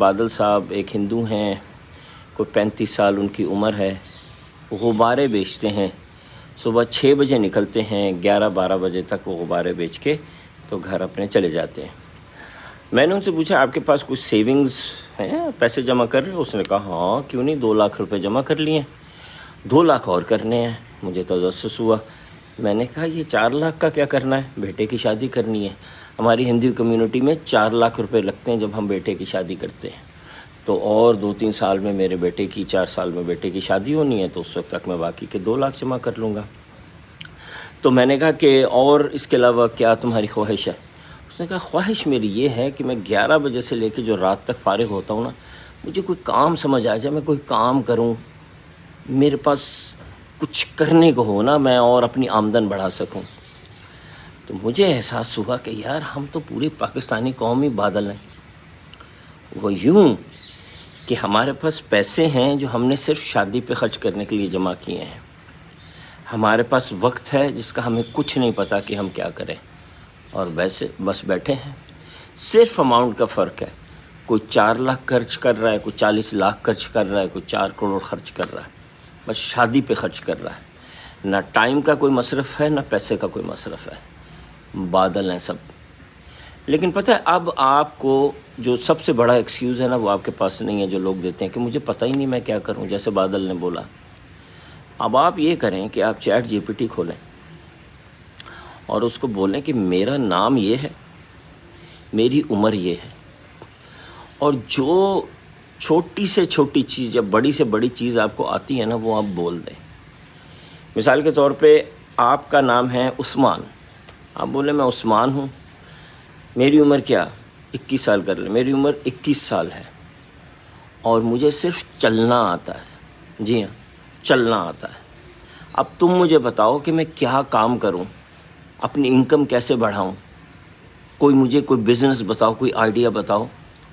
بادل صاحب ایک ہندو ہیں، کوئی 35 سال ان کی عمر ہے، غبارے بیچتے ہیں۔ صبح 6 بجے نکلتے ہیں، 11-12 بجے تک وہ غبارے بیچ کے تو گھر اپنے چلے جاتے ہیں۔ میں نے ان سے پوچھا آپ کے پاس کچھ سیونگز ہیں، پیسے جمع کر رہے ہیں؟ اس نے کہا ہاں کیوں نہیں، 2 لاکھ روپے جمع کر لیے ہیں، 2 لاکھ اور کرنے ہیں۔ مجھے تجسس ہوا، میں نے کہا یہ 4 لاکھ کا کیا کرنا ہے؟ بیٹے کی شادی کرنی ہے۔ ہماری ہندو کمیونٹی میں 4 لاکھ روپے لگتے ہیں جب ہم بیٹے کی شادی کرتے ہیں، تو اور 2-3 سال میں میرے بیٹے کی 4 سال میں بیٹے کی شادی ہونی ہے، تو اس وقت تک میں باقی کے 2 لاکھ جمع کر لوں گا۔ تو میں نے کہا کہ اور اس کے علاوہ کیا تمہاری خواہش ہے؟ اس نے کہا خواہش میری یہ ہے کہ میں 11 بجے سے لے کے جو رات تک فارغ ہوتا ہوں نا، مجھے کوئی کام سمجھ آ جائے، میں کوئی کام کروں، میرے پاس کچھ کرنے کو ہو نا، میں اور اپنی آمدن بڑھا سکوں۔ تو مجھے احساس ہوا کہ یار ہم تو پوری پاکستانی قوم ہی بادل ہیں۔ وہ یوں کہ ہمارے پاس پیسے ہیں جو ہم نے صرف شادی پہ خرچ کرنے کے لیے جمع کیے ہیں، ہمارے پاس وقت ہے جس کا ہمیں کچھ نہیں پتہ کہ ہم کیا کریں، اور ویسے بس بیٹھے ہیں۔ صرف اماؤنٹ کا فرق ہے، کوئی 4 لاکھ خرچ کر رہا ہے، کوئی 40 لاکھ خرچ کر رہا ہے، کوئی 4 کروڑ خرچ کر رہا ہے، بس شادی پہ خرچ کر رہا ہے۔ نہ ٹائم کا کوئی مصرف ہے، نہ پیسے کا کوئی مصرف ہے، بادل ہیں سب۔ لیکن پتہ ہے اب آپ کو جو سب سے بڑا ایکسکیوز ہے نا، وہ آپ کے پاس نہیں ہے، جو لوگ دیتے ہیں کہ مجھے پتہ ہی نہیں میں کیا کروں، جیسے بادل نے بولا۔ اب آپ یہ کریں کہ آپ چیٹ جی پی ٹی کھولیں اور اس کو بولیں کہ میرا نام یہ ہے، میری عمر یہ ہے، اور جو چھوٹی سے چھوٹی چیز یا بڑی سے بڑی چیز آپ کو آتی ہے نا، وہ آپ بول دیں۔ مثال کے طور پہ آپ کا نام ہے عثمان، آپ بولیں میں عثمان ہوں، میری عمر کیا 21 سال کر لیں، میری عمر 21 سال ہے، اور مجھے صرف چلنا آتا ہے۔ جی ہاں، چلنا آتا ہے۔ اب تم مجھے بتاؤ کہ میں کیا کام کروں، اپنی انکم کیسے بڑھاؤں، مجھے کوئی بزنس بتاؤ، کوئی آئیڈیا بتاؤ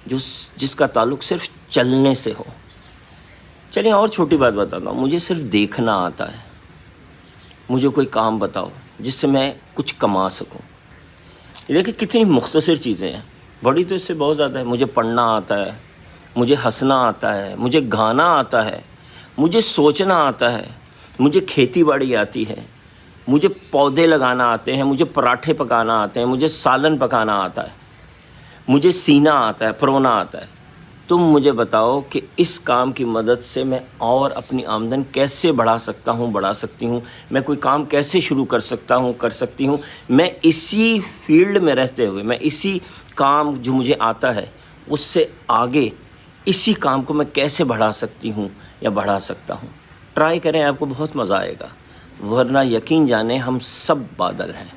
جس کا تعلق صرف چلنے سے ہو۔ چلیں اور چھوٹی بات بتاتا ہوں، مجھے صرف دیکھنا آتا ہے، مجھے کوئی کام بتاؤ جس سے میں کچھ کما سکوں۔ دیکھیں کتنی مختصر چیزیں ہیں، بڑی تو اس سے بہت زیادہ ہے۔ مجھے پڑھنا آتا ہے، مجھے ہنسنا آتا ہے، مجھے گانا آتا ہے، مجھے سوچنا آتا ہے، مجھے کھیتی باڑی آتی ہے، مجھے پودے لگانا آتے ہیں، مجھے پراٹھے پکانا آتے ہیں، مجھے سالن پکانا آتا ہے، مجھے سینا آتا ہے، پرونا آتا ہے۔ تم مجھے بتاؤ کہ اس کام کی مدد سے میں اور اپنی آمدن کیسے بڑھا سکتی ہوں، میں کوئی کام کیسے شروع کر سکتی ہوں، میں اسی فیلڈ میں رہتے ہوئے، میں اسی کام جو مجھے آتا ہے اس سے آگے اسی کام کو میں کیسے بڑھا سکتی ہوں یا بڑھا سکتا ہوں۔ ٹرائی کریں، آپ کو بہت مزہ آئے گا، ورنہ یقین جانیں ہم سب بادل ہیں۔